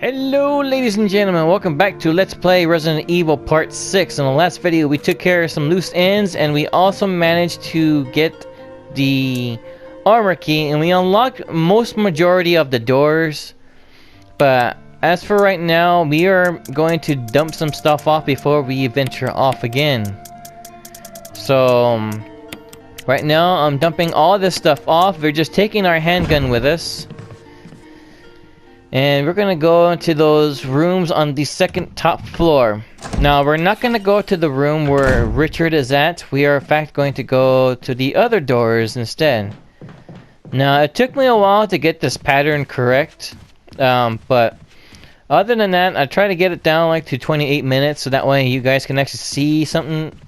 Hello ladies and gentlemen, welcome back to Let's Play Resident Evil Part 6. In the last video we took care of some loose ends and we also managed to get the armor key and we unlocked most majority of the doors. But as for right now, we are going to dump some stuff off before we venture off again. So right now I'm dumping all this stuff off. We're just taking our handgun with us. And we're gonna go into those rooms on the second top floor. Now, we're not gonna go to the room where Richard is at. We are in fact going to go to the other doors instead. Now, it took me a while to get this pattern correct. But other than that, I try to get it down like to 28 minutes. So that way you guys can actually see something,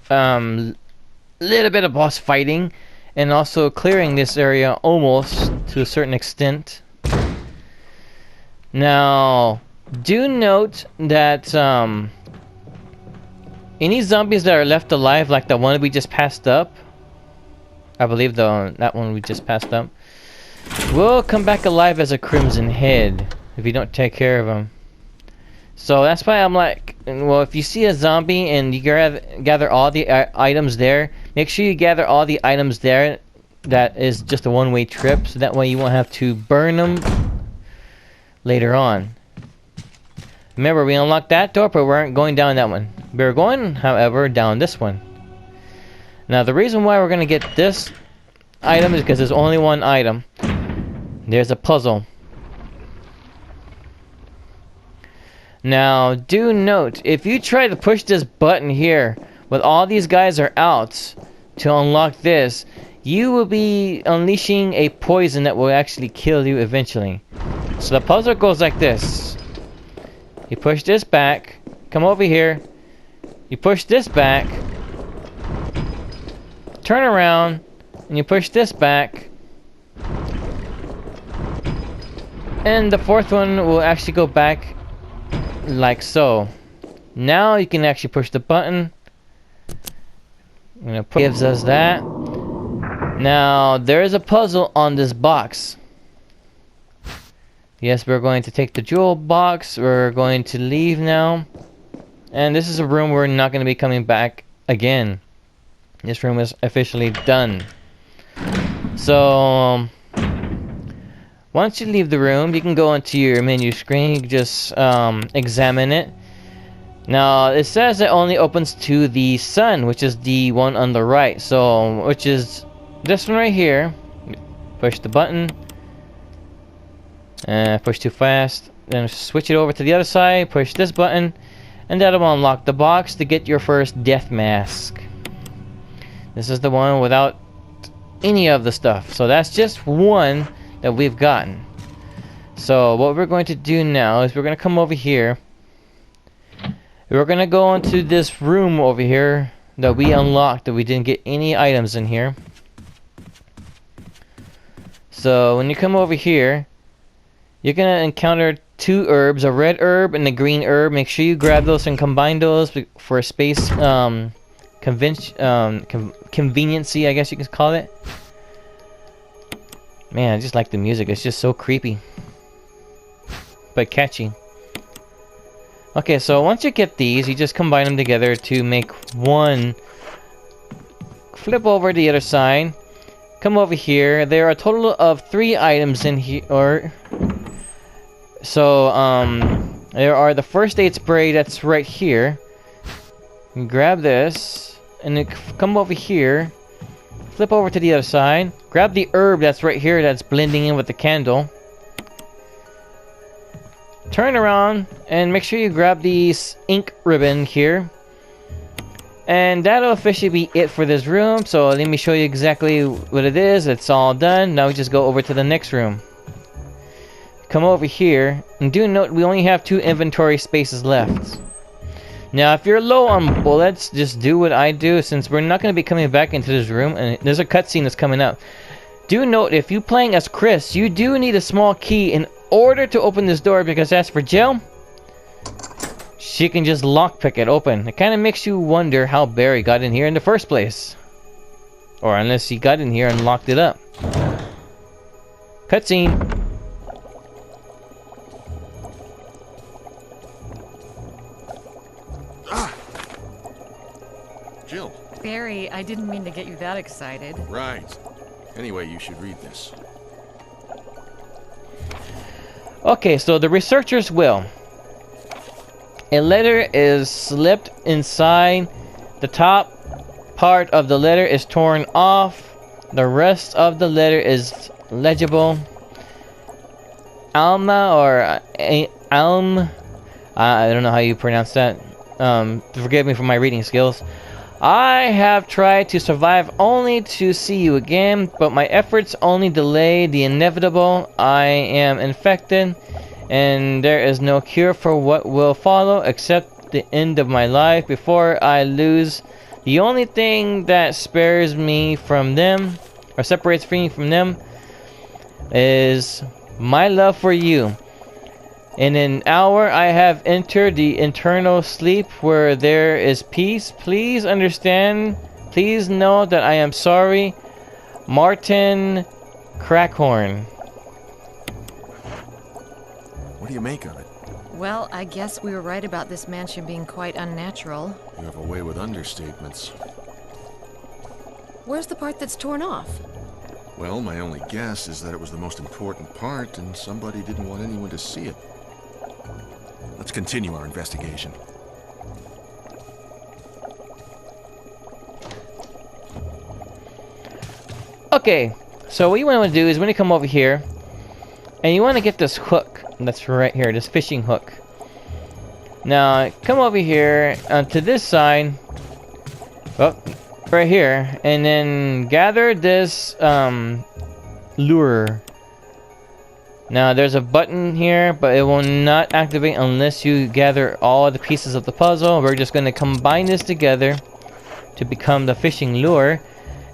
little bit of boss fighting. And also clearing this area almost to a certain extent. Now, do note that any zombies that are left alive, like the one we just passed up, I believe that one we just passed up, will come back alive as a Crimson Head if you don't take care of them. So that's why I'm like, well, if you see a zombie and you gather all the items there, make sure you gather all the items there. That is just a one-way trip, so that way you won't have to burn them later on. Remember, we unlocked that door, but we aren't going down that one. We're going, however, down this one. Now, the reason why we're going to get this item is because there's only one item. There's a puzzle. Now, do note, if you try to push this button here, with all these guys are out to unlock this, you will be unleashing a poison that will actually kill you eventually. So the puzzle goes like this. You push this back, come over here, you push this back, turn around, and you push this back. And the fourth one will actually go back like so. Now you can actually push the button. Gives us that. Now there is a puzzle on this box. Yes, we're going to take the jewel box. We're going to leave now. And this is a room we're not going to be coming back again. This room is officially done. So, once you leave the room, you can go into your menu screen. You can just examine it. Now, it says it only opens to the sun, which is the one on the right. So, which is this one right here. Push the button. Push too fast, then switch it over to the other side, push this button, and that'll unlock the box to get your first death mask. This is the one without any of the stuff, so that's just one that we've gotten. So what we're going to do now is we're going to come over here. We're going to go into this room over here that we unlocked, that we didn't get any items in here. So when you come over here, you're gonna encounter two herbs, a red herb and a green herb. Make sure you grab those and combine those for space conveniency, I guess you could call it. Man, I just like the music. It's just so creepy, but catchy. Okay, so once you get these, you just combine them together to make one. Flip over to the other side. Come over here. There are a total of 3 items in here. So, there are the first aid spray that's right here. You grab this, and then come over here. Flip over to the other side. Grab the herb that's right here that's blending in with the candle. Turn around, and make sure you grab the ink ribbon here. And that'll officially be it for this room. So let me show you exactly what it is. It's all done. Now we just go over to the next room. Come over here, and do note we only have 2 inventory spaces left. Now if you're low on bullets, just do what I do, since we're not going to be coming back into this room, and there's a cutscene that's coming up. Do note, if you're playing as Chris, you do need a small key in order to open this door, because as for Jill, she can just lockpick it open. It kind of makes you wonder how Barry got in here in the first place. Or unless he got in here and locked it up. Cutscene. I didn't mean to get you that excited. Right. Anyway, you should read this. Okay, so the researcher's will. A letter is slipped inside. The top part of the letter is torn off. The rest of the letter is legible. Alma or Alm, I don't know how you pronounce that. Forgive me for my reading skills. I have tried to survive only to see you again, but my efforts only delay the inevitable. I am infected, and there is no cure for what will follow except the end of my life before I lose. The only thing that spares me from them, or separates me from them, is my love for you. In an hour I have entered the eternal sleep where there is peace. Please understand. Please know that I am sorry. Martin Crackhorn. What do you make of it? Well, I guess we were right about this mansion being quite unnatural. You have a way with understatements. Where's the part that's torn off? Well, my only guess is that it was the most important part and somebody didn't want anyone to see it. Let's continue our investigation. Okay, so what you want to do is when you come over here, and you want to get this hook that's right here, this fishing hook. Now, come over here to this side, right here, and then gather this lure. Now, there's a button here, but it will not activate unless you gather all the pieces of the puzzle. We're just going to combine this together to become the fishing lure.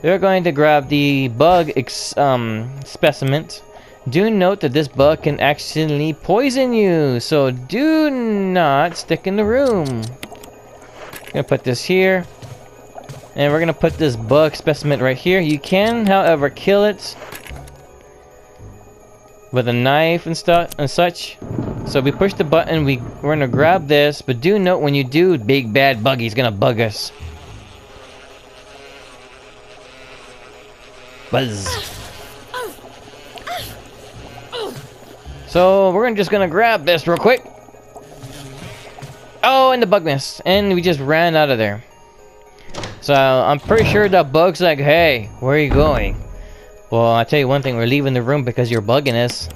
We're going to grab the bug specimen. Do note that this bug can accidentally poison you, so do not stick in the room. I'm gonna put this here, and we're gonna put this bug specimen right here. You can, however, kill it with a knife and stuff and such. So we push the button. We're gonna grab this, but do note when you do, big bad buggy's gonna bug us. Buzz. So we're just gonna grab this real quick. Oh, and the bug missed, and we just ran out of there. So I'm pretty sure the bug's like, hey, where are you going? Well, I tell you one thing, we're leaving the room because you're bugging us.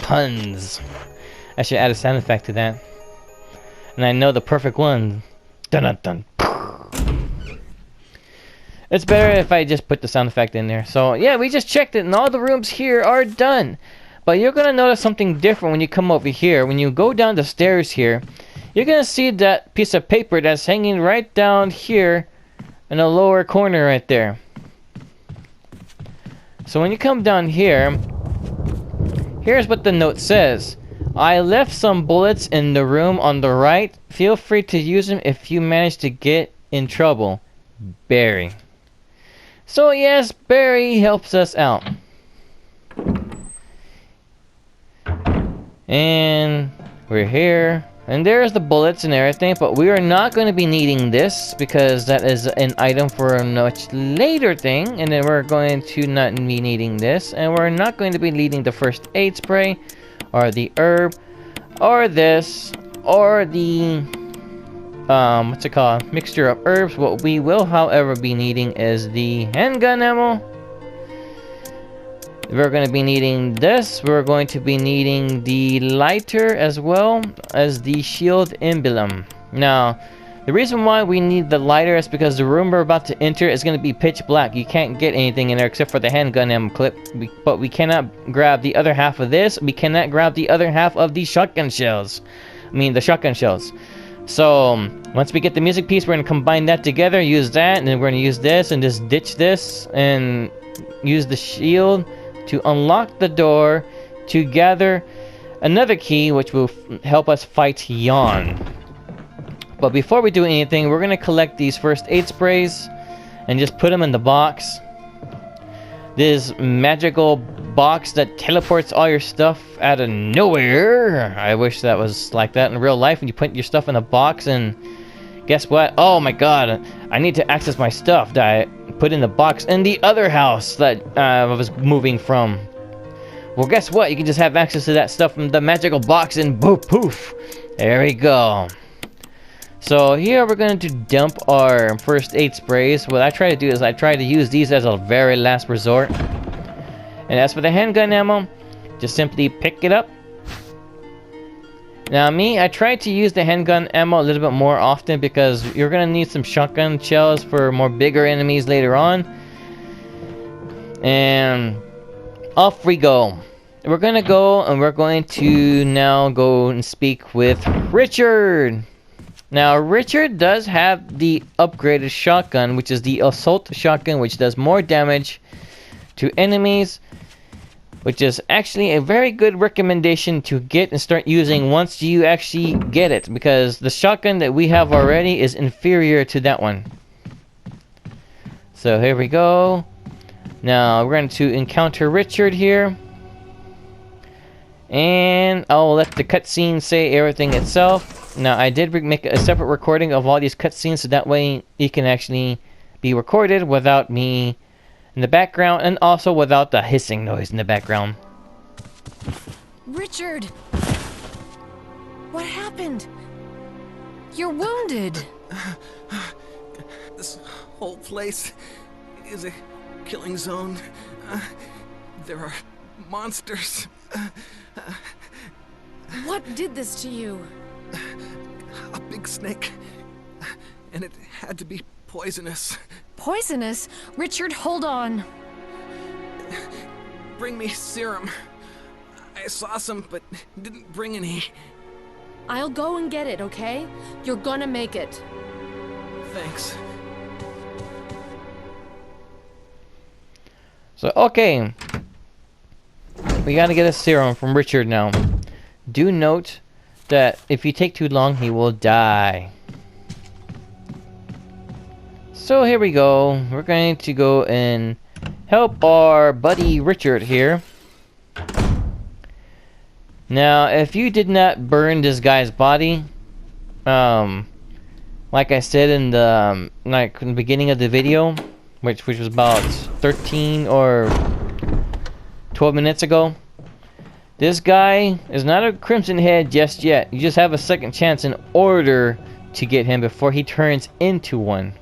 Puns. I should add a sound effect to that. And I know the perfect one. Dun dun dun. It's better if I just put the sound effect in there. So yeah, we just checked it and all the rooms here are done. But you're gonna notice something different when you come over here. When you go down the stairs here, you're gonna see that piece of paper that's hanging right down here in the lower corner right there. So when you come down here, here's what the note says. I left some bullets in the room on the right. Feel free to use them if you manage to get in trouble. Barry. So yes, Barry helps us out. And we're here. And there's the bullets and everything, but we are not going to be needing this because that is an item for a much later thing. And then we're going to not be needing this. And we're not going to be needing the first aid spray, or the herb, or this, or the what's it called? Mixture of herbs. What we will, however, be needing is the handgun ammo. We're going to be needing this. We're going to be needing the lighter as well as the shield emblem. Now, the reason why we need the lighter is because the room we're about to enter is going to be pitch black. You can't get anything in there except for the handgun ammo clip. But we cannot grab the other half of this. We cannot grab the other half of the shotgun shells. The shotgun shells. So, once we get the music piece, we're going to combine that together, use that, and then we're going to use this, and just ditch this, and use the shield to unlock the door to gather another key, which will help us fight Yawn. But before we do anything, we're going to collect these first aid sprays, and just put them in the box. This magical box that teleports all your stuff out of nowhere. I wish that was like that in real life when you put your stuff in a box and Guess what? Oh my god, I need to access my stuff that I put in the box in the other house that I was moving from. Well, guess what? You can just have access to that stuff from the magical box and boop, poof. There we go. So here we're going to dump our first aid sprays. What I try to do is I try to use these as a very last resort. And as for the handgun ammo, just simply pick it up. Now me, I try to use the handgun ammo a little bit more often because you're going to need some shotgun shells for more bigger enemies later on. And off we go. We're going to go and we're going to now go and speak with Richard. Now Richard does have the upgraded shotgun, which is the assault shotgun, which does more damage to enemies, which is actually a very good recommendation to get and start using once you actually get it, because the shotgun that we have already is inferior to that one. So here we go. Now we're going to encounter Richard here, and I'll let the cutscene say everything itself. Now I did make a separate recording of all these cutscenes, so that way it can actually be recorded without me in the background, and also without the hissing noise in the background. Richard! What happened? You're wounded! This whole place is a killing zone. There are monsters. What did this to you? A big snake. And it had to be poisonous. Poisonous? Richard, hold on. Bring me serum. I saw some, but didn't bring any. I'll go and get it, okay? You're gonna make it. Thanks. So, okay. We gotta get a serum from Richard now. Do note that if you take too long, he will die. So here we go. We're going to go and help our buddy Richard here. Now, if you did not burn this guy's body, like I said in the in the beginning of the video, which was about 13 or 12 minutes ago, this guy is not a Crimson Head just yet. You just have a second chance in order to get him before he turns into one.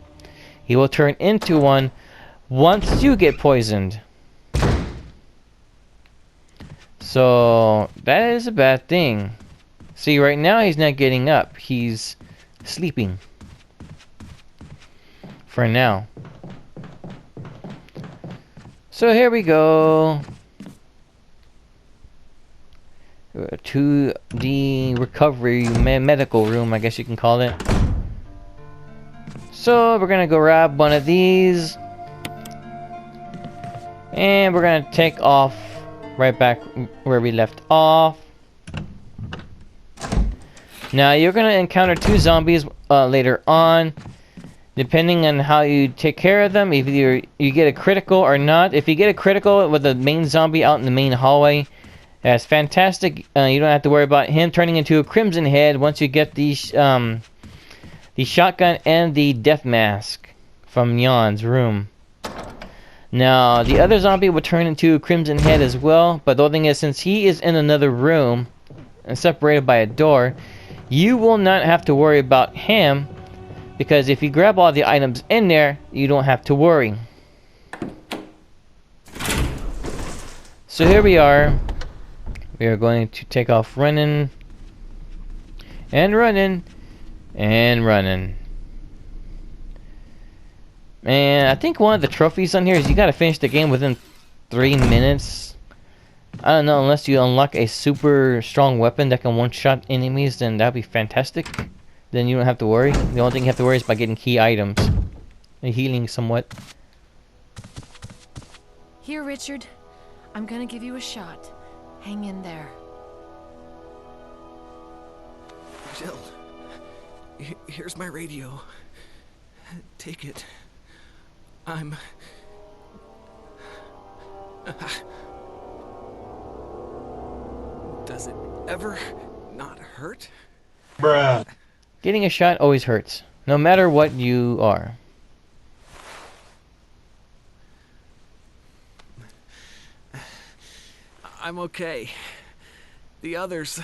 He will turn into one once you get poisoned. So that is a bad thing. See, right now he's not getting up. He's sleeping. For now. So here we go. To the recovery medical room, I guess you can call it. So we're gonna go grab one of these, and we're gonna take off right back where we left off. Now you're gonna encounter two zombies later on, depending on how you take care of them. If you get a critical or not. If you get a critical with the main zombie out in the main hallway, that's fantastic. You don't have to worry about him turning into a Crimson Head once you get the shotgun and the death mask from Yawn's room. Now, the other zombie will turn into a Crimson Head as well, but the only thing is, since he is in another room and separated by a door, you will not have to worry about him, because if you grab all the items in there, you don't have to worry. So here we are. We are going to take off running and running and running. And I think one of the trophies on here is you gotta finish the game within 3 minutes. I don't know, unless you unlock a super strong weapon that can one-shot enemies, then that'd be fantastic. Then you don't have to worry. The only thing you have to worry is by getting key items and healing somewhat. Here, Richard. I'm gonna give you a shot. Hang in there. Jill, here's my radio. Take it. I'm... Does it ever not hurt? Bruh. Getting a shot always hurts. No matter what you are. I'm okay. The others...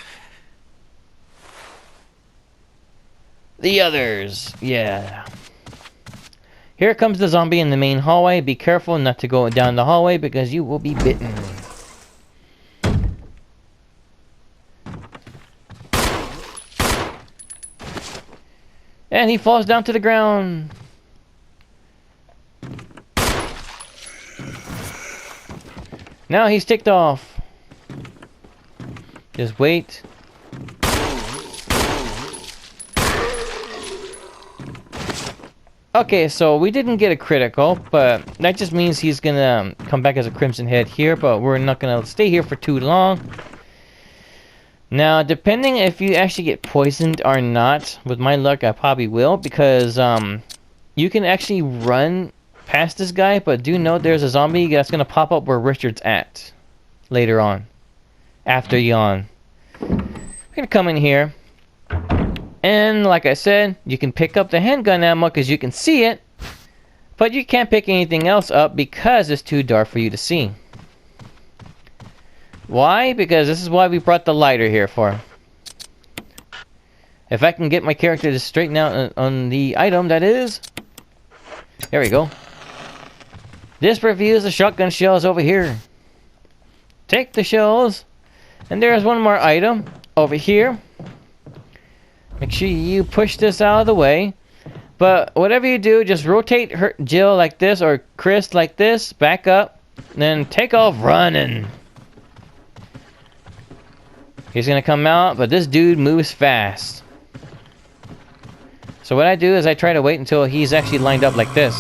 The others, yeah. Here comes the zombie in the main hallway. Be careful not to go down the hallway because you will be bitten. And he falls down to the ground. Now he's ticked off. Just wait. Okay, so we didn't get a critical, but that just means he's gonna come back as a Crimson Head here, but we're not gonna stay here for too long. Now, depending if you actually get poisoned or not, with my luck, I probably will, because you can actually run past this guy, but do note there's a zombie that's gonna pop up where Richard's at later on, after Yawn. We're gonna come in here. And like I said, you can pick up the handgun ammo because you can see it, but you can't pick anything else up because it's too dark for you to see. Why? Because this is why we brought the lighter here for. If I can get my character to straighten out on the item, that is. There we go. This reviews the shotgun shells over here. Take the shells. And there's one more item over here. Make sure you push this out of the way. But whatever you do, just rotate Jill like this or Chris like this. Back up. Then take off running. He's going to come out, but this dude moves fast. So what I do is I try to wait until he's actually lined up like this.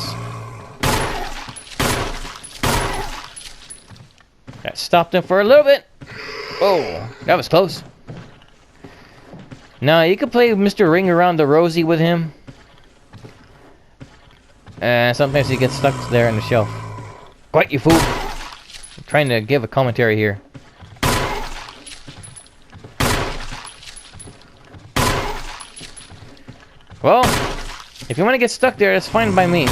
That stopped him for a little bit. Oh, that was close. Now, you can play Mr. Ring Around the Rosie with him. And sometimes he gets stuck there on the shelf. Quiet, you fool! I'm trying to give a commentary here. Well, if you want to get stuck there, that's fine by me.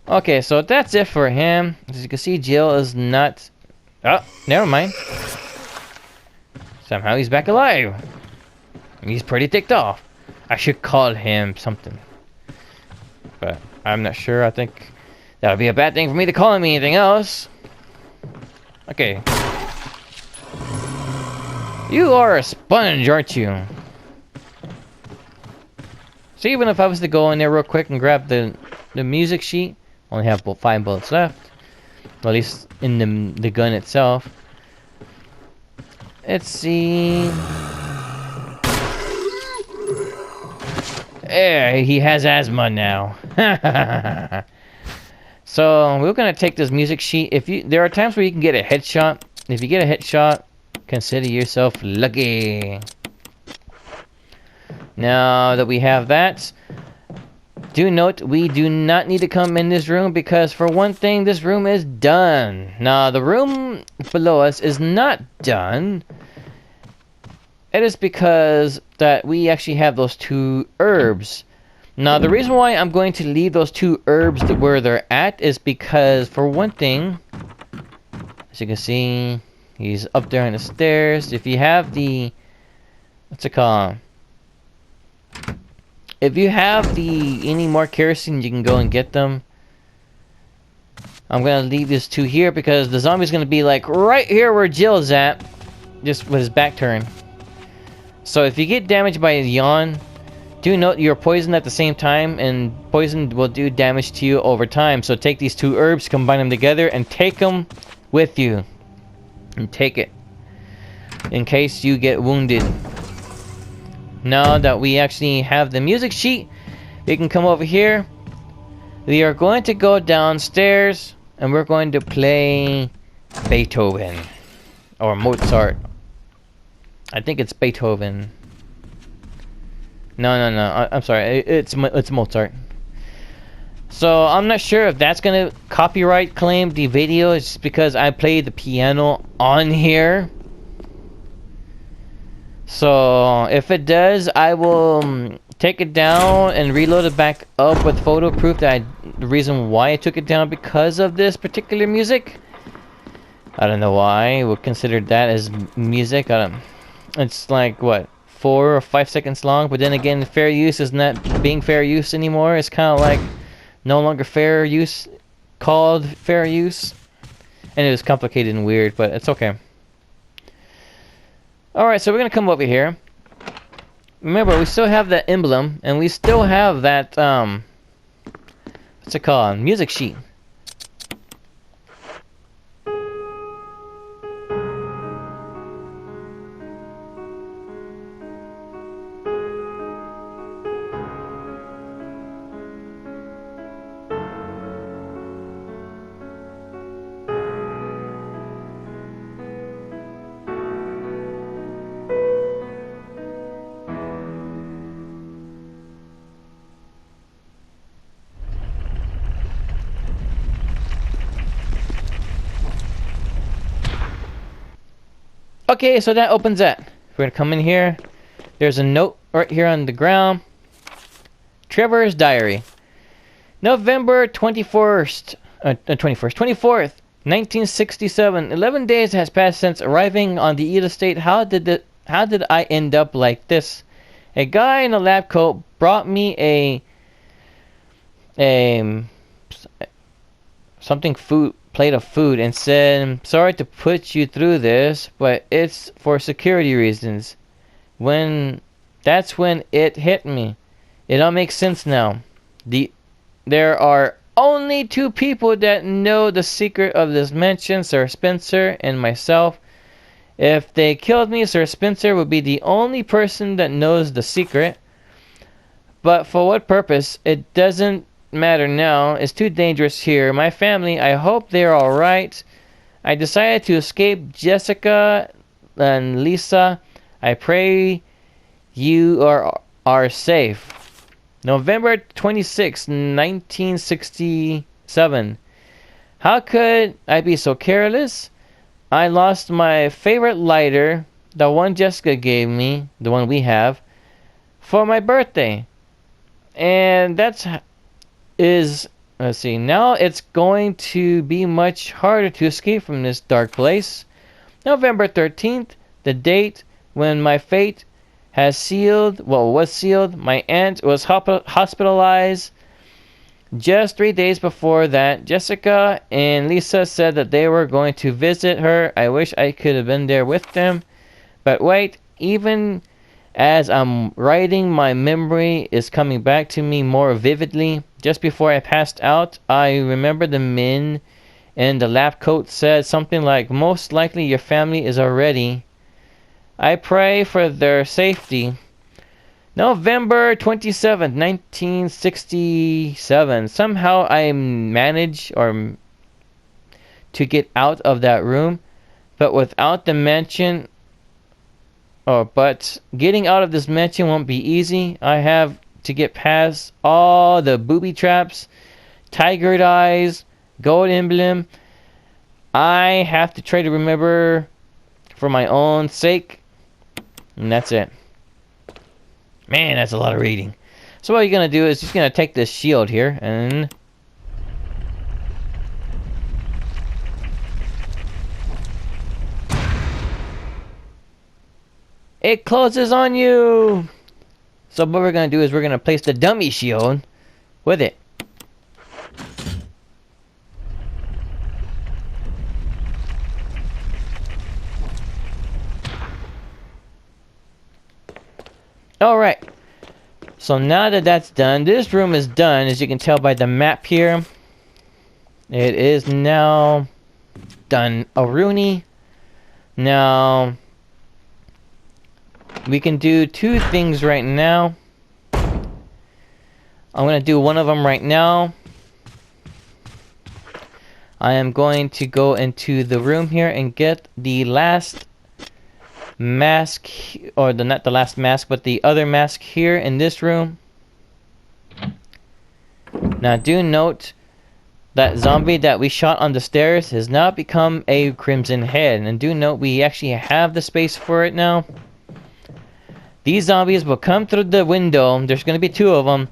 Okay, so that's it for him. As you can see, Jill is not... Oh, never mind. Somehow he's back alive. He's pretty ticked off. I should call him something. But I'm not sure. I think that would be a bad thing for me to call him anything else. Okay. You are a sponge, aren't you? So even if I was to go in there real quick and grab the music sheet, only have 5 bullets left. Well, at least in the gun itself. Let's see. He has asthma now. So we're gonna take this music sheet. There are times where you can get a headshot. If you get a headshot, consider yourself lucky. Now that we have that, do note we do not need to come in this room because for one thing, this room is done. Now the room below us is not done. It is because that we actually have those 2 herbs. Now the reason why I'm going to leave those 2 herbs where they're at is because for one thing, as you can see, he's up there on the stairs. If you have the, what's it called? If you have any more kerosene, you can go and get them. I'm gonna leave these 2 here because the zombie's gonna be like right here where Jill's at, just with his back turned. So if you get damaged by a Yawn, do note you're poisoned at the same time, and poison will do damage to you over time. So take these 2 herbs, combine them together, and take them with you. And take it. In case you get wounded. Now that we actually have the music sheet, we can come over here. We are going to go downstairs, and we're going to play Beethoven. Or Mozart. I think it's Beethoven. No. I'm sorry. It's Mozart. So I'm not sure if that's gonna copyright claim the video. It's because I played the piano on here. So if it does, I will take it down and reload it back up with photo proof that the reason why I took it down because of this particular music. I don't know why we'll consider that as music. It's like what, 4 or 5 seconds long, but then again, fair use is not being fair use anymore. It's kind of like no longer fair use, called fair use, and it was complicated and weird, but it's okay. Alright, so we're gonna come over here. Remember, we still have that emblem, and we still have that, what's it called? Music sheet. Okay, so that opens that. We're gonna come in here. There's a note right here on the ground. Trevor's diary. November 24th, 1967. 11 days has passed since arriving on the Eda estate. How did I end up like this? A guy in a lab coat brought me a plate of food and said, "Sorry to put you through this, but it's for security reasons." That's when it hit me. It all makes sense now. There are only 2 people that know the secret of this mansion, Sir Spencer and myself. If they killed me, Sir Spencer would be the only person that knows the secret. But for what purpose? It doesn't matter now. It's too dangerous here. My family, I hope they're alright. I decided to escape Jessica and Lisa. I pray you are safe. November 26, 1967. How could I be so careless? I lost my favorite lighter, the one Jessica gave me, the one we have, for my birthday. And let's see, now it's going to be much harder to escape from this dark place. November 13th, the date when my fate was sealed. My aunt was hospitalized. Just 3 days before that, Jessica and Lisa said that they were going to visit her. I wish I could have been there with them. But wait, even as I'm writing, my memory is coming back to me more vividly. Just before I passed out, I remember the men in the lab coat said something like, "Most likely your family is already." I pray for their safety. November 27th, 1967. Somehow I managed to get out of that room, but getting out of this mansion won't be easy. I have to get past all the booby traps, tiger eyes, gold emblem. I have to try to remember for my own sake. And that's it. Man, that's a lot of reading. So what you're going to do is just going to take this shield here and it closes on you. So what we're going to do is we're going to place the dummy shield with it. Alright, so now that that's done, this room is done, as you can tell by the map here. It is now done. Rooney. Now, we can do 2 things right now. I'm going to do one of them right now. I am going to go into the room here and get the last mask, or not the last mask, but the other mask here in this room. Now do note that zombie that we shot on the stairs has now become a crimson head, and do note we actually have the space for it now. these zombies will come through the window. There's going to be 2 of them.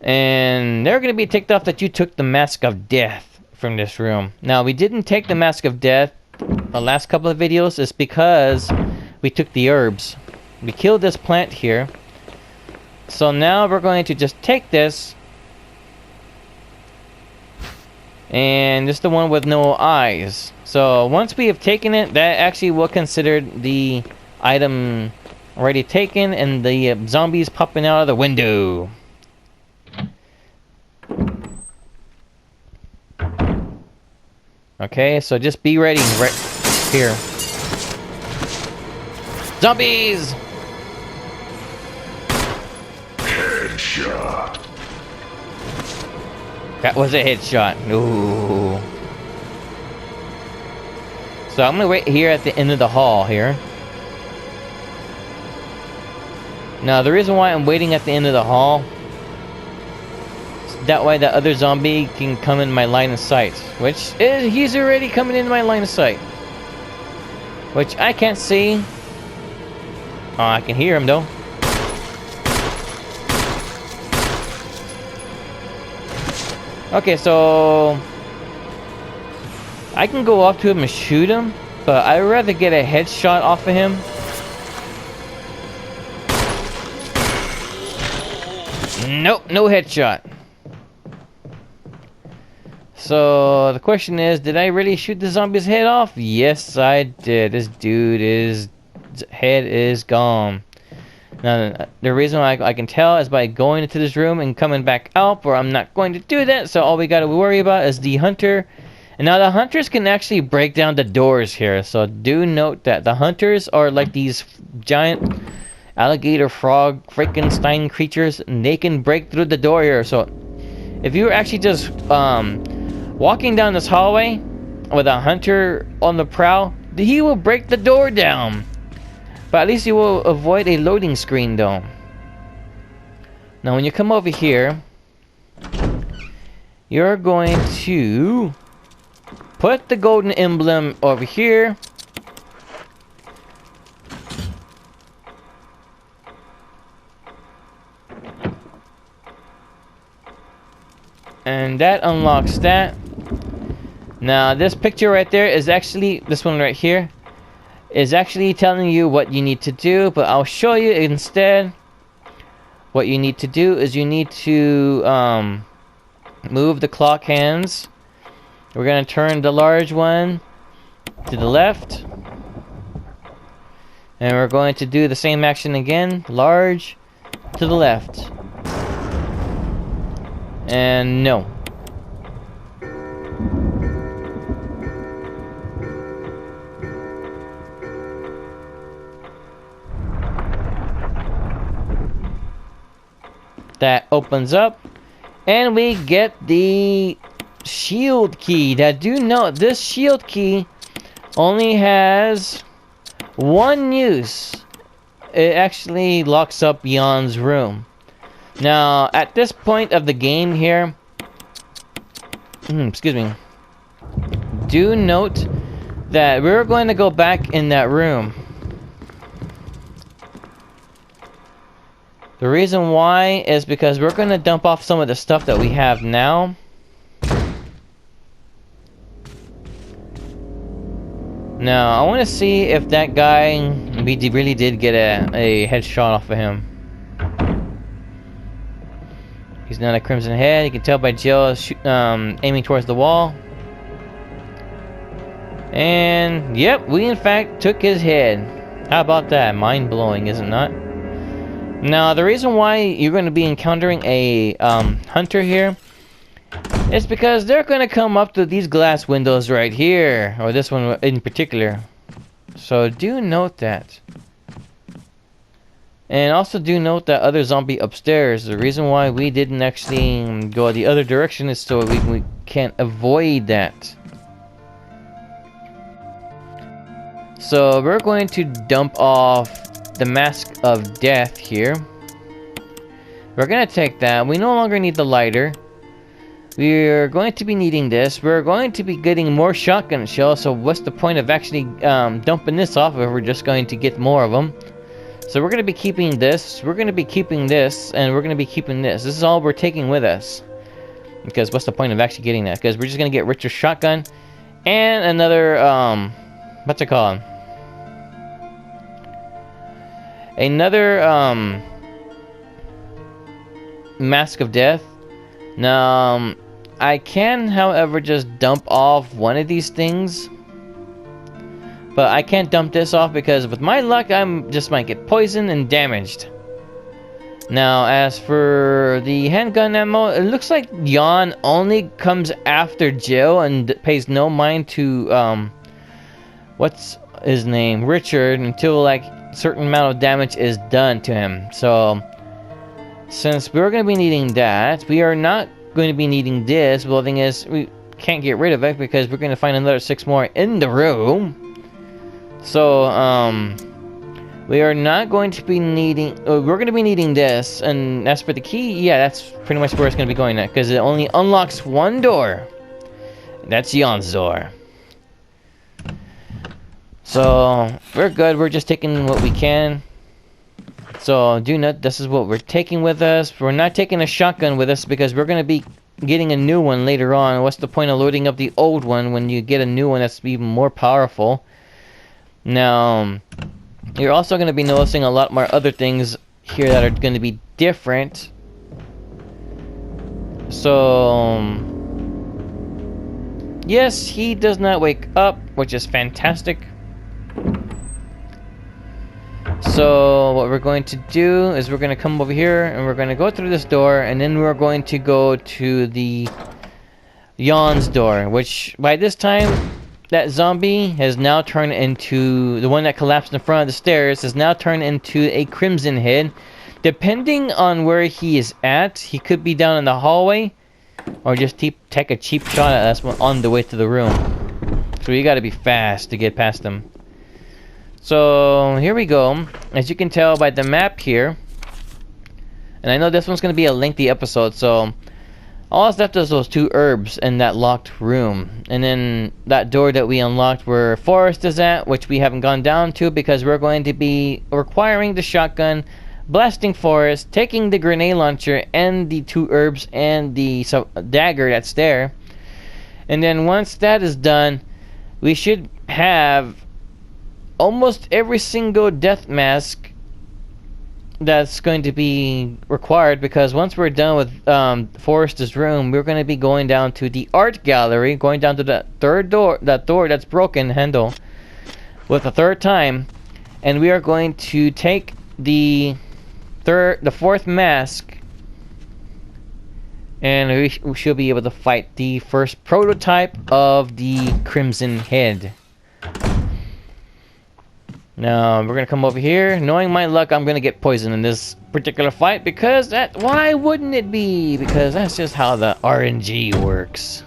And they're going to be ticked off that you took the Mask of Death from this room. Now, we didn't take the Mask of Death the last couple of videos. It's because we took the herbs. We killed this plant here. So now we're going to just take this. And this is the one with no eyes. So once we have taken it, that actually will consider the item already taken, and the zombies popping out of the window. Okay, so just be ready right here. Zombies! Headshot. That was a headshot. Ooh. So I'm gonna wait here at the end of the hall here. Now the reason why I'm waiting at the end of the hall, that way the other zombie can come in my line of sight. Which is, he's already coming into my line of sight. Which I can't see. Oh, I can hear him though. Okay, so I can go up to him and shoot him, but I'd rather get a headshot off of him. Nope, no headshot. So the question is, did I really shoot the zombie's head off? Yes, I did. This dude's head is gone. Now, the reason why I can tell is by going into this room and coming back out, but I'm not going to do that, so all we gotta worry about is the hunter. And now the hunters can actually break down the doors here, so do note that the hunters are like these giant alligator frog Frankenstein creatures, and they can break through the door here. So if you're actually just walking down this hallway with a hunter on the prowl, he will break the door down. But at least you will avoid a loading screen though. Now when you come over here, you're going to put the golden emblem over here. And that unlocks that. Now this picture right there is actually, this one right here, is actually telling you what you need to do, but I'll show you instead. What you need to do is you need to move the clock hands. We're going to turn the large one to the left. And we're going to do the same action again. Large to the left. And no. That opens up, and we get the shield key. Now do note, this shield key only has one use. It actually locks up Yawn's room. Now at this point of the game here, excuse me, do note that we're going to go back in that room. The reason why is because we're going to dump off some of the stuff that we have now. Now, I want to see if that guy, we really did get a headshot off of him. He's not a crimson head. You can tell by Jill aiming towards the wall. And, yep, we in fact took his head. How about that? Mind-blowing, is it not? Now, the reason why you're going to be encountering a hunter here is because they're going to come up to these glass windows right here, or this one in particular. So do note that. And also do note that other zombie upstairs. The reason why we didn't actually go the other direction is so we can't avoid that. So we're going to dump off the Mask of Death here. We're gonna take that. We no longer need the lighter. We're going to be needing this. We're going to be getting more shotgun shells, so what's the point of actually dumping this off if we're just going to get more of them? So we're going to be keeping this, we're going to be keeping this, and we're going to be keeping this. This is all we're taking with us. Because what's the point of actually getting that? Because we're just going to get Richard's shotgun and another, what's it called? Another, Mask of Death. Now, I can, however, just dump off one of these things. But I can't dump this off because with my luck, I'm just might get poisoned and damaged. Now, as for the handgun ammo, it looks like Yawn only comes after Jill and pays no mind to, what's his name? Richard, until like a certain amount of damage is done to him. So, since we're going to be needing that, we are not going to be needing this. Well, the thing is, we can't get rid of it because we're going to find another 6 more in the room. So, we are not going to be needing... we're going to be needing this. And as for the key, yeah, that's pretty much where it's going to be going at. Because it only unlocks one door. That's Yawn's door. So, we're good. We're just taking what we can. So, do note, this is what we're taking with us. We're not taking a shotgun with us because we're going to be getting a new one later on. What's the point of loading up the old one when you get a new one that's even more powerful? Now, you're also going to be noticing a lot more other things here that are going to be different. So, yes, he does not wake up, which is fantastic. So, what we're going to do is we're going to come over here and we're going to go through this door and then we're going to go to the Yawn's door, which by this time... that zombie has now turned into... the one that collapsed in front of the stairs has now turned into a crimson head. Depending on where he is at, he could be down in the hallway or just take a cheap shot at us on the way to the room. So you gotta be fast to get past him. So here we go. As you can tell by the map here, and I know this one's gonna be a lengthy episode, so all that's left is those 2 herbs in that locked room. And then that door that we unlocked where Forrest is at, which we haven't gone down to because we're going to be requiring the shotgun, blasting Forrest, taking the grenade launcher and the 2 herbs and the dagger that's there. And then once that is done, we should have almost every single death mask that's going to be required, because once we're done with Forrest's room, we're going to be going down to the art gallery, going down to that third door, that door that's broken handle, with a 3rd time, and we are going to take the 4th mask, and we should be able to fight the first prototype of the Crimson Head. Now, we're going to come over here. Knowing my luck, I'm going to get poisoned in this particular fight because why wouldn't it be? Because that's just how the RNG works.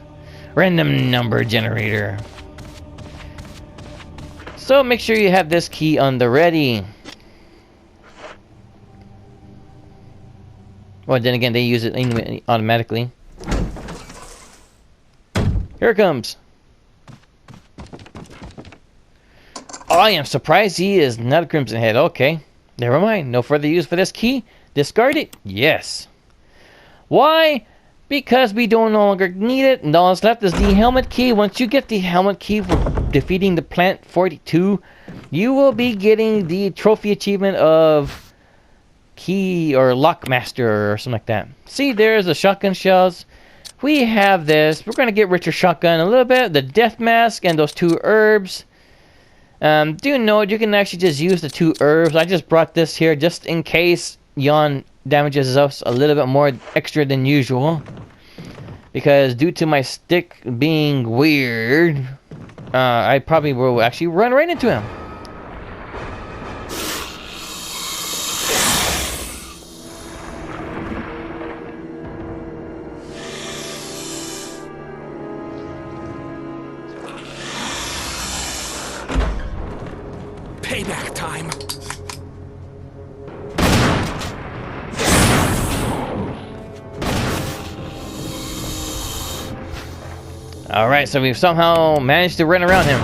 Random number generator. So make sure you have this key on the ready. Well, then again, they use it anyway, automatically. Here it comes. I am surprised he is not a Crimson Head. Okay, never mind. No further use for this key. Discard it? Yes. Why? Because we no longer need it, and all that's left is the helmet key. Once you get the helmet key for defeating the Plant 42, you will be getting the trophy achievement of Key or Lockmaster or something like that. See, there's the shotgun shells. We have this. We're going to get Richard's shotgun a little bit, the death mask, and those 2 herbs. Do note, you can actually just use the 2 herbs. I just brought this here just in case Yawn damages us a little bit more extra than usual. Because due to my stick being weird, I probably will actually run right into him. Payback time. Alright, so we've somehow managed to run around him.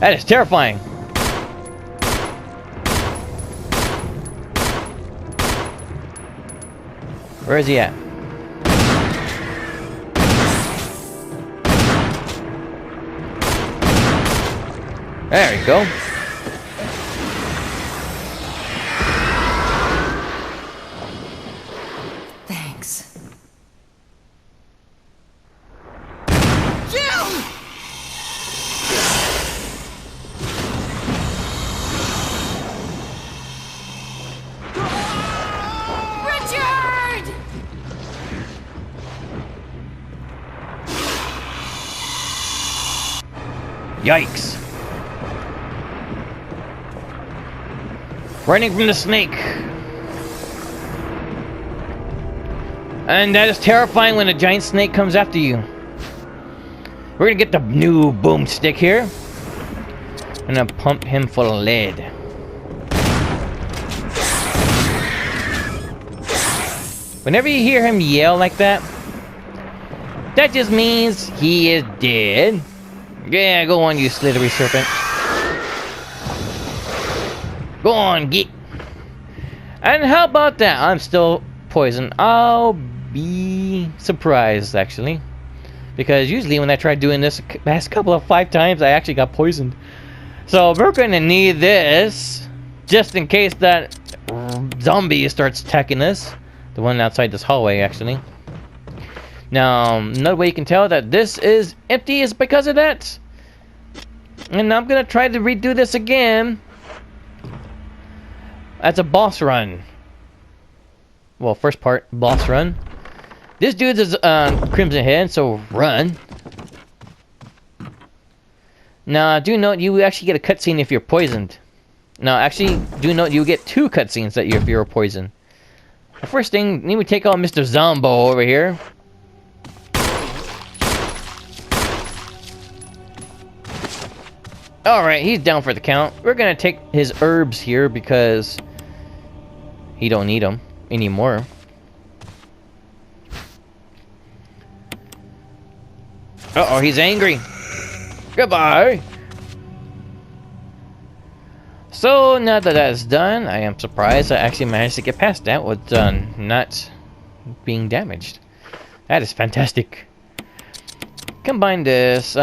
That is terrifying. Where is he at? There you go. Thanks. Richard! Yikes. Running from the snake. And that is terrifying when a giant snake comes after you. We're gonna get the new boomstick here. I'm gonna pump him full of lead. Whenever you hear him yell like that, that just means he is dead. Yeah, go on, you slithery serpent. Go on, get. And how about that? I'm still poisoned. I'll be surprised, actually. Because usually when I try doing this last couple of 5 times, I actually got poisoned. So we're gonna need this, just in case that zombie starts attacking us. The one outside this hallway, actually. Now, another way you can tell that this is empty is because of that. And I'm gonna try to redo this again. As a boss run. Well, first part, boss run. This dude is Crimson Head, so run. Now, do note you actually get a cutscene if you're poisoned. Now, actually, do note you get 2 cutscenes that if you're poisoned. The first thing, need we take on Mr. Zombo over here. Alright, he's down for the count. We're gonna take his herbs here because he don't need them anymore. Uh-oh, he's angry. Goodbye. So, now that that's done, I am surprised I actually managed to get past that with not being damaged. That is fantastic. Combine this.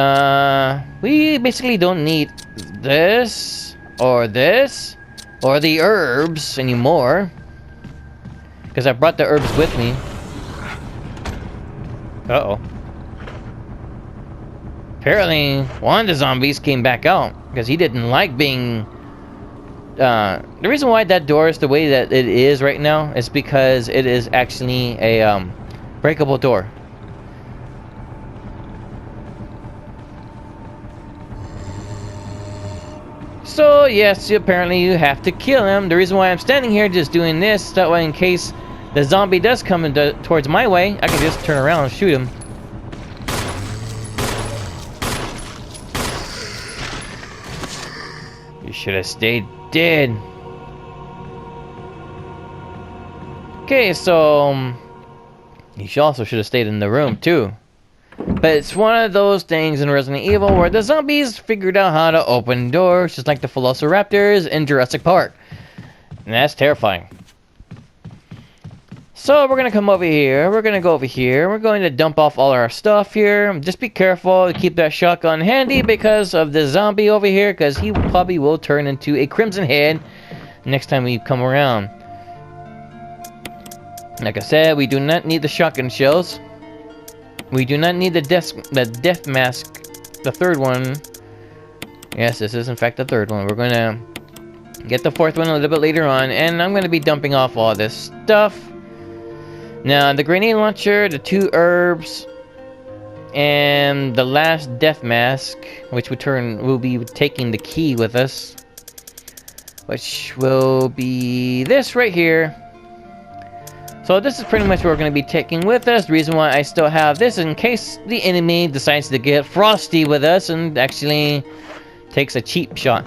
We basically don't need this, or the herbs anymore. Because I brought the herbs with me. Uh-oh. Apparently, one of the zombies came back out. Because he didn't like being... the reason why that door is the way that it is right now is because it is actually a breakable door. So yes, apparently you have to kill him. The reason why I'm standing here just doing this, that way in case the zombie does come towards my way, I can just turn around and shoot him. You should have stayed dead. Okay, so you also should have stayed in the room too. But it's one of those things in Resident Evil where the zombies figured out how to open doors, just like the Velociraptors in Jurassic Park. And that's terrifying. So we're going to come over here, we're going to go over here, we're going to dump off all our stuff here. Just be careful to keep that shotgun handy because of the zombie over here, because he probably will turn into a Crimson Head next time we come around. Like I said, we do not need the shotgun shells. We do not need the death mask, the 3rd one. Yes, this is in fact the 3rd one. We're going to get the 4th one a little bit later on, and I'm going to be dumping off all this stuff. Now, the grenade launcher, the 2 herbs, and the last death mask, which we'll be taking the key with us, which will be this right here. So this is pretty much what we're going to be taking with us. The reason why I still have this in case the enemy decides to get frosty with us and actually takes a cheap shot.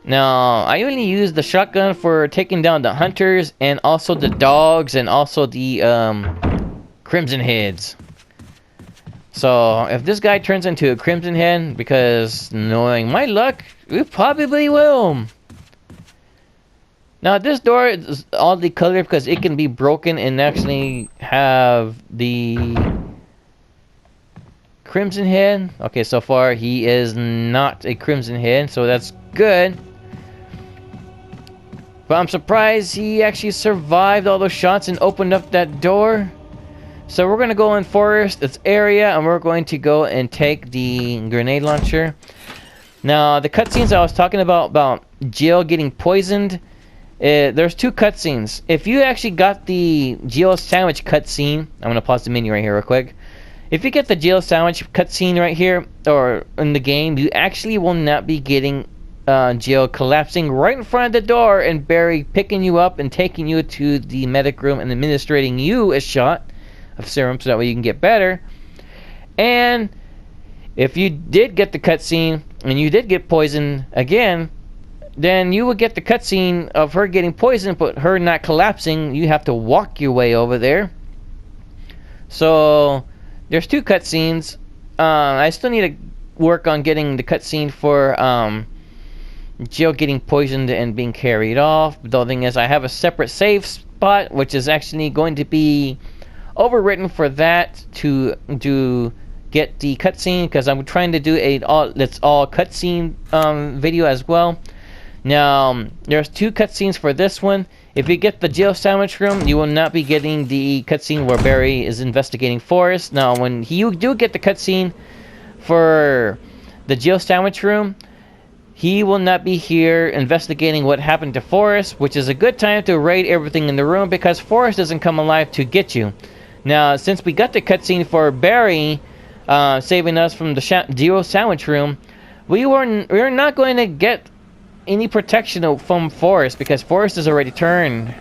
Now, I only use the shotgun for taking down the hunters and also the dogs and also the Crimson Heads. So if this guy turns into a Crimson Head, because knowing my luck, we probably will. Now this door is oddly colored because it can be broken and actually have the Crimson Head. Okay, so far he is not a Crimson Head, so that's good. But I'm surprised he actually survived all those shots and opened up that door. So we're going to go in Forest, its area, and we're going to go and take the grenade launcher. Now, the cutscenes I was talking about Jill getting poisoned, there's two cutscenes. If you actually got the Jill sandwich cutscene, I'm going to pause the menu right here real quick. If you get the Jill sandwich cutscene right here, or in the game, you actually will not be getting Jill collapsing right in front of the door and Barry picking you up and taking you to the medic room and administering you a shot of serum so that way you can get better. And if you did get the cutscene and you did get poisoned again, then you would get the cutscene of her getting poisoned but her not collapsing. You have to walk your way over there. So there's two cutscenes. I still need to work on getting the cutscene for Jill getting poisoned and being carried off. The thing is, I have a separate save spot, which is actually going to be overwritten for that to get the cutscene, because I'm trying to do a all cutscene video as well. Now, there's two cutscenes for this one. If you get the Jill sandwich room, you will not be getting the cutscene where Barry is investigating Forrest. Now, when you do get the cutscene for the Jill sandwich room, he will not be here investigating what happened to Forrest, which is a good time to raid everything in the room because Forrest doesn't come alive to get you. Now, since we got the cutscene for Barry saving us from the Jill sandwich room, we're not going to get any protection from Forrest because Forrest has already turned.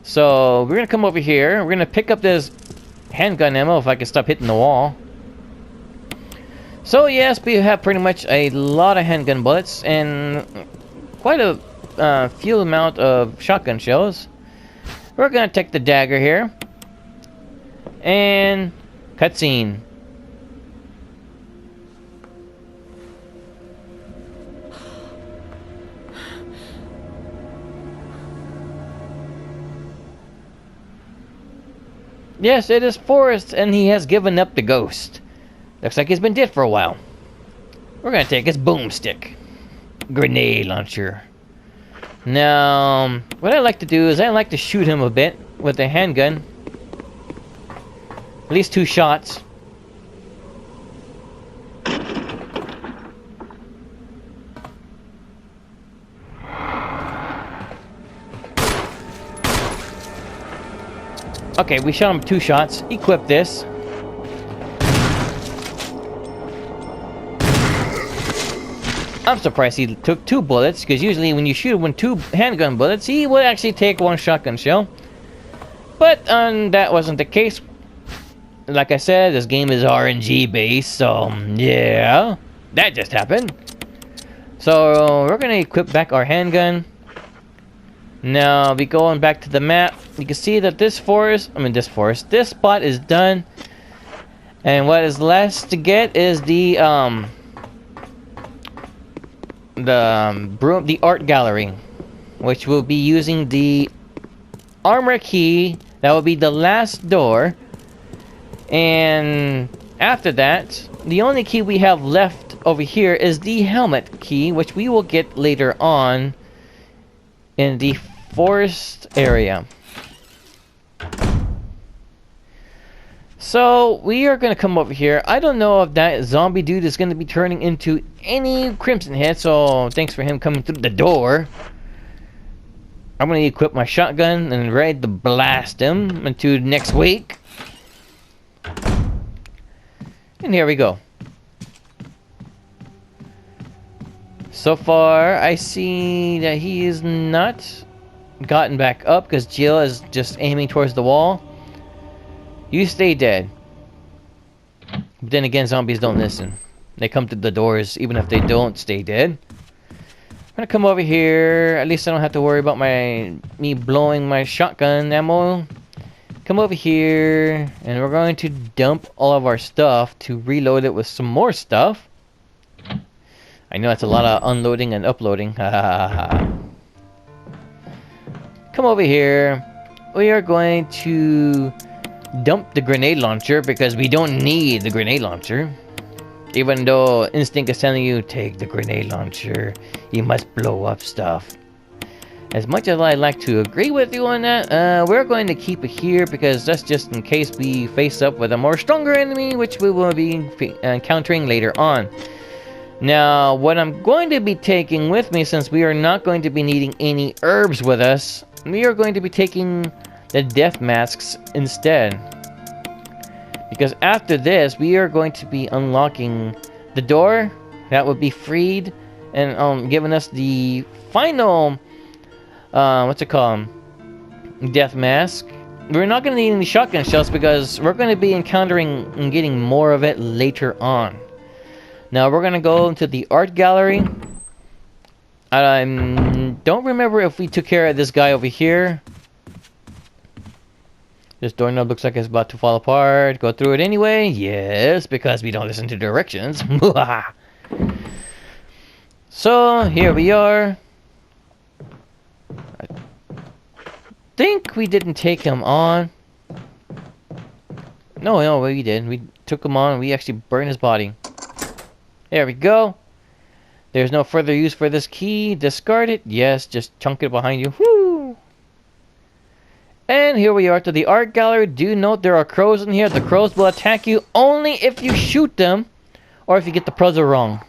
So we're gonna come over here. We're gonna pick up this handgun ammo if I can stop hitting the wall. So yes, we have pretty much a lot of handgun bullets and quite a few amount of shotgun shells. We're gonna take the dagger here and cutscene. Yes, it is Forrest, and he has given up the ghost. Looks like he's been dead for a while. We're gonna take his boomstick. Grenade launcher. Now, what I like to do is I like to shoot him a bit with the handgun. At least 2 shots. Okay, we shot him 2 shots. Equip this. I'm surprised he took 2 bullets, because usually when you shoot him with 2 handgun bullets, he would actually take 1 shotgun shell. But that wasn't the case. Like I said, this game is RNG based, so yeah, that just happened. So we're gonna equip back our handgun. Now, we going back to the map. You can see that this spot is done. And what is left to get is the art gallery, which will be using the armor key. That will be the last door. And after that, the only key we have left over here is the helmet key, which we will get later on in the forest area. So we are going to come over here. I don't know if that zombie dude is going to be turning into any Crimson Head, so thanks for him coming through the door. I'm going to equip my shotgun and ready to blast him into next week. And here we go. So far, I see that he is not gotten back up because Jill is just aiming towards the wall. You stay dead. But then again, zombies don't listen. They come to the doors even if they don't stay dead. I'm gonna come over here. At least I don't have to worry about me blowing my shotgun ammo. come over here, and we're going to dump all of our stuff to reload it with some more stuff. I know it's a lot of unloading and uploading. Come over here. We are going to dump the grenade launcher because we don't need the grenade launcher. Even though instinct is telling you, take the grenade launcher, you must blow up stuff. As much as I'd like to agree with you on that, we're going to keep it here because that's just in case we face up with a more stronger enemy, which we will be encountering later on. Now, what I'm going to be taking with me, since we are not going to be needing any herbs with us, we are going to be taking the death masks instead. Because after this, we are going to be unlocking the door that would be freed and giving us the final, what's it called, death mask. We're not going to need any shotgun shells because we're going to be encountering and getting more of it later on. Now we're going to go into the art gallery. I don't remember if we took care of this guy over here. This doorknob looks like it's about to fall apart. Go through it anyway. Yes, because we don't listen to directions. So, here we are. I think we didn't take him on. No, we did. We took him on and we actually burned his body. There we go. There's no further use for this key. Discard it. Yes, just chunk it behind you. Woo! And here we are to the art gallery. Do note there are crows in here. The crows will attack you only if you shoot them or if you get the puzzle wrong.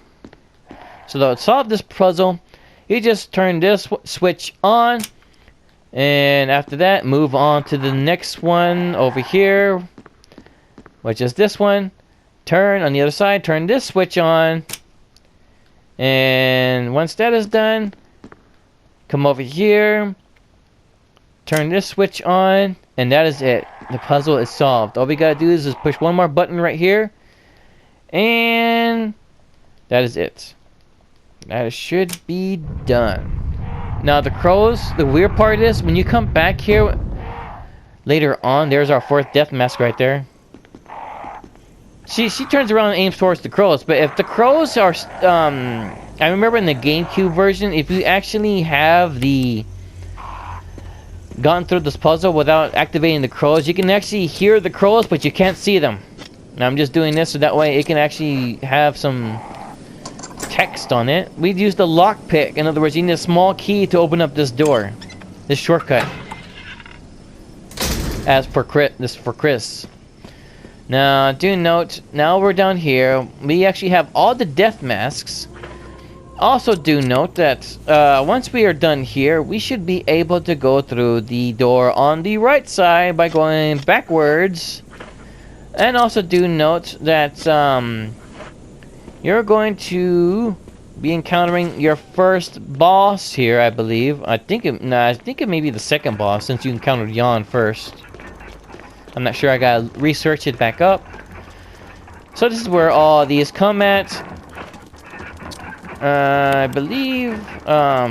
So to solve this puzzle, you just turn this switch on. And after that, move on to the next one over here, which is this one. Turn on the other side, turn this switch on. And once that is done, come over here. Turn this switch on, and that is it. The puzzle is solved. All we gotta do is just push one more button right here, and that is it. That should be done. Now the crows, the weird part is, when you come back here later on, there's our fourth death mask right there. She turns around and aims towards the crows, but if the crows are, I remember in the GameCube version, if you actually have gone through this puzzle without activating the crows, you can actually hear the crows, but you can't see them. Now I'm just doing this so that way it can actually have some text on it. We'd use the lockpick. In other words, you need a small key to open up this door, this shortcut. As for Chris. Now, do note, now we're down here. We actually have all the death masks. Also do note that once we are done here, we should be able to go through the door on the right side by going backwards. And also do note that you're going to be encountering your first boss here, I believe. I think it may be the second boss since you encountered Yawn first. I'm not sure, I gotta research it back up. So this is where all these come at. I believe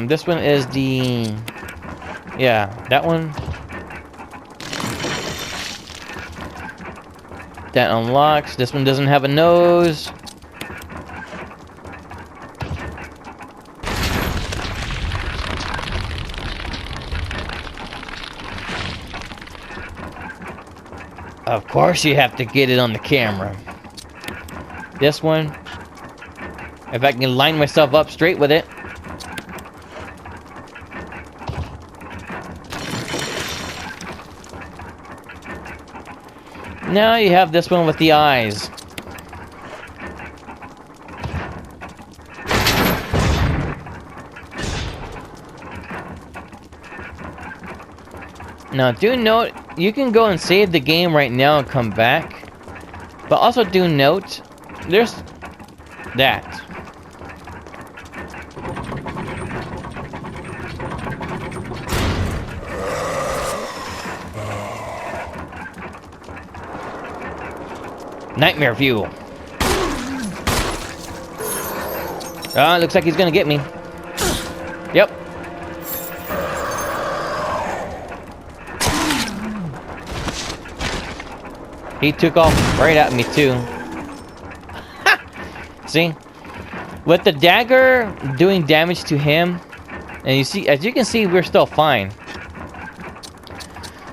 this one is the... Yeah, that one. That unlocks. This one doesn't have a nose. Of course you have to get it on the camera. This one, if I can line myself up straight with it. Now you have this one with the eyes. Now do note, you can go and save the game right now and come back. But also do note, there's that. Nightmare view. Looks like he's gonna get me. Yep. He took off right at me too. See? With the dagger doing damage to him, and you see, as you can see, we're still fine.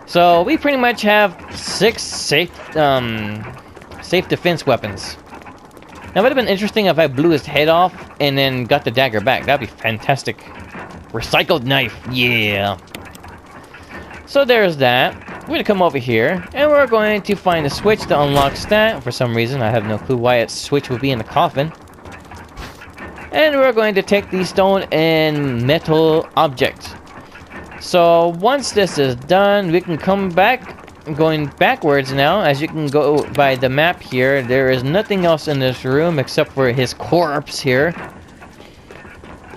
So we pretty much have 6 safe defense weapons. Now it would have been interesting if I blew his head off and then got the dagger back. That'd be fantastic. Recycled knife, yeah. So there's that. We're gonna come over here, and we're going to find a switch to unlock that. For some reason, I have no clue why its switch would be in the coffin. And we're going to take the stone and metal object. So once this is done, we can come back. Going backwards now, as you can go by the map here. There is nothing else in this room except for his corpse here.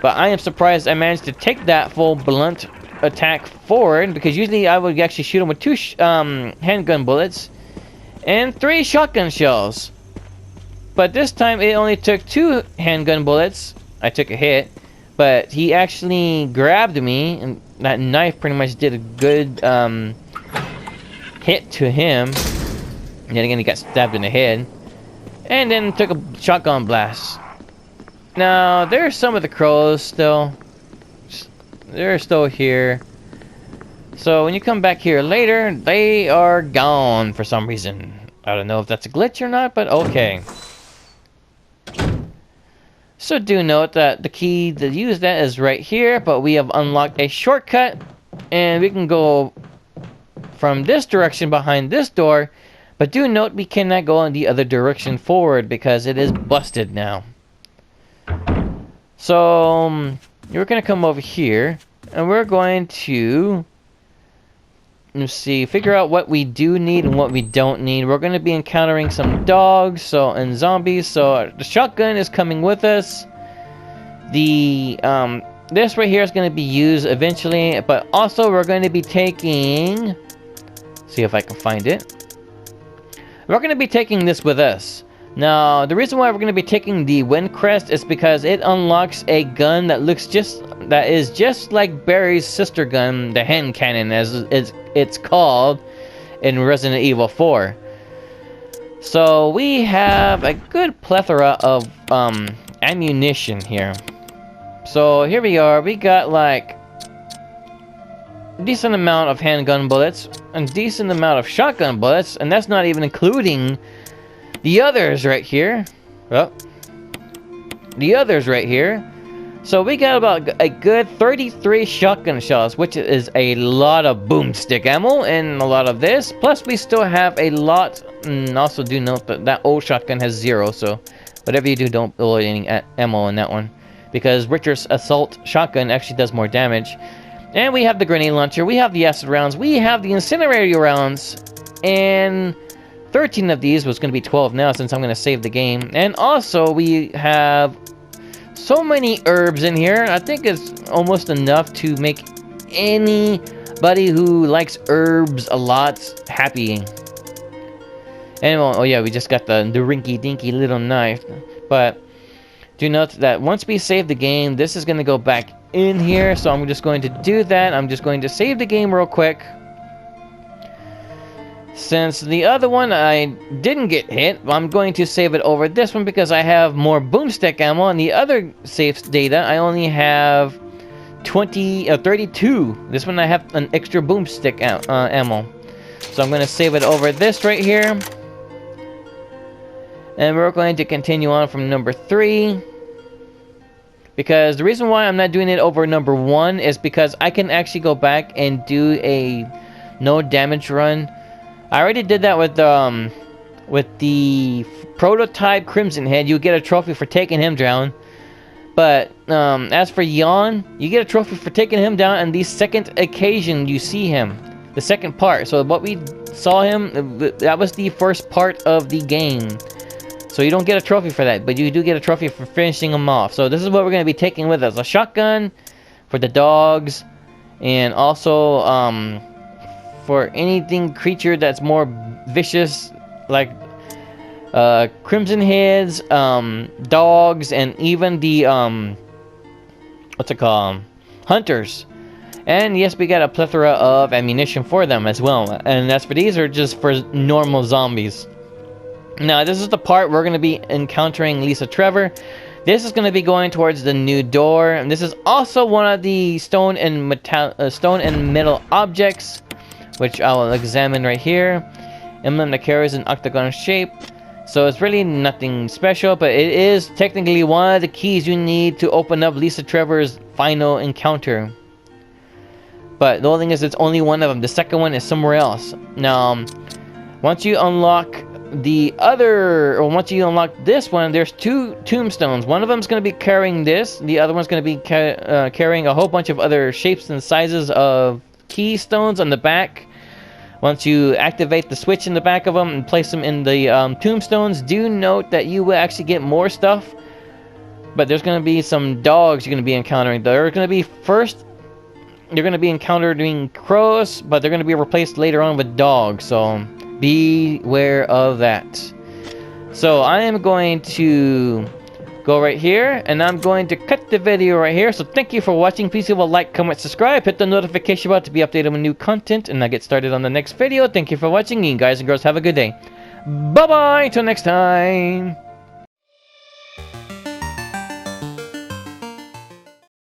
But I am surprised I managed to take that full blunt attack forward, because usually I would actually shoot him with 2 handgun bullets and 3 shotgun shells. But this time it only took 2 handgun bullets. I took a hit, but he actually grabbed me, and that knife pretty much did a good hit to him. And then again, he got stabbed in the head, and then took a shotgun blast. Now there's some of the crows still. They're still here. So when you come back here later, they are gone for some reason. I don't know if that's a glitch or not, but okay. So do note that the key to use that is right here, but we have unlocked a shortcut, and we can go from this direction behind this door, but do note we cannot go in the other direction forward because it is busted now. So we're going to come over here, and we're going to, let's see, figure out what we do need and what we don't need. We're going to be encountering some dogs and zombies, so the shotgun is coming with us. The this right here is going to be used eventually, but also we're going to be taking, see if I can find it. We're going to be taking this with us. Now, the reason why we're going to be taking the Wind Crest is because it unlocks a gun that is just like Barry's sister gun, the hand cannon, as it's called in Resident Evil 4. So we have a good plethora of ammunition here. So here we are. We got like a decent amount of handgun bullets, a decent amount of shotgun bullets, and that's not even including the others right here. Well, the others right here. So we got about a good 33 shotgun shells, which is a lot of boomstick ammo and a lot of this. Plus we still have a lot, and also do note that that old shotgun has 0, so whatever you do, don't load any ammo in that one, because Richard's assault shotgun actually does more damage. And we have the grenade launcher, we have the acid rounds, we have the incinerator rounds, and 13 of these was going to be 12 now since I'm going to save the game. And also we have so many herbs in here. I think it's almost enough to make anybody who likes herbs a lot happy. And oh yeah, we just got the rinky dinky little knife. But do note that once we save the game, this is going to go back in here. So I'm just going to do that. I'm just going to save the game real quick. Since the other one I didn't get hit, I'm going to save it over this one because I have more boomstick ammo. And the other save data, I only have 32. This one I have an extra boomstick ammo. So I'm going to save it over this right here. And we're going to continue on from number 3. Because the reason why I'm not doing it over number 1 is because I can actually go back and do a no damage run. I already did that with the prototype Crimson Head. You get a trophy for taking him down. But as for Yawn, you get a trophy for taking him down on the second occasion you see him. The second part. So what we saw him, that was the first part of the game. So you don't get a trophy for that, but you do get a trophy for finishing him off. So this is what we're going to be taking with us. A shotgun for the dogs, and also for anything creature that's more vicious, like Crimson Heads, dogs, and even the what's it called, hunters. And yes, we got a plethora of ammunition for them as well. And as for these are just for normal zombies. Now, this is the part we're going to be encountering Lisa Trevor. This is going to be going towards the new door. And this is also one of the stone and metal objects, which I will examine right here. Emblem that carries an octagon shape. So it's really nothing special, but it is technically one of the keys you need to open up Lisa Trevor's final encounter. But the only thing is, it's only one of them. The second one is somewhere else. Now, once you unlock once you unlock this one, there's 2 tombstones. One of them is going to be carrying this. The other one's going to be carrying a whole bunch of other shapes and sizes of keystones on the back. Once you activate the switch in the back of them and place them in the tombstones, do note that you will actually get more stuff. But there's going to be some dogs you're going to be encountering. They're going to be you're going to be encountering crows, but they're going to be replaced later on with dogs. So beware of that. So I am going to go right here, and I'm going to cut the video right here. So thank you for watching. Please leave a like, comment, subscribe, hit the notification bell to be updated with new content, and I get started on the next video. Thank you for watching, and you guys and girls have a good day. Bye bye, till next time.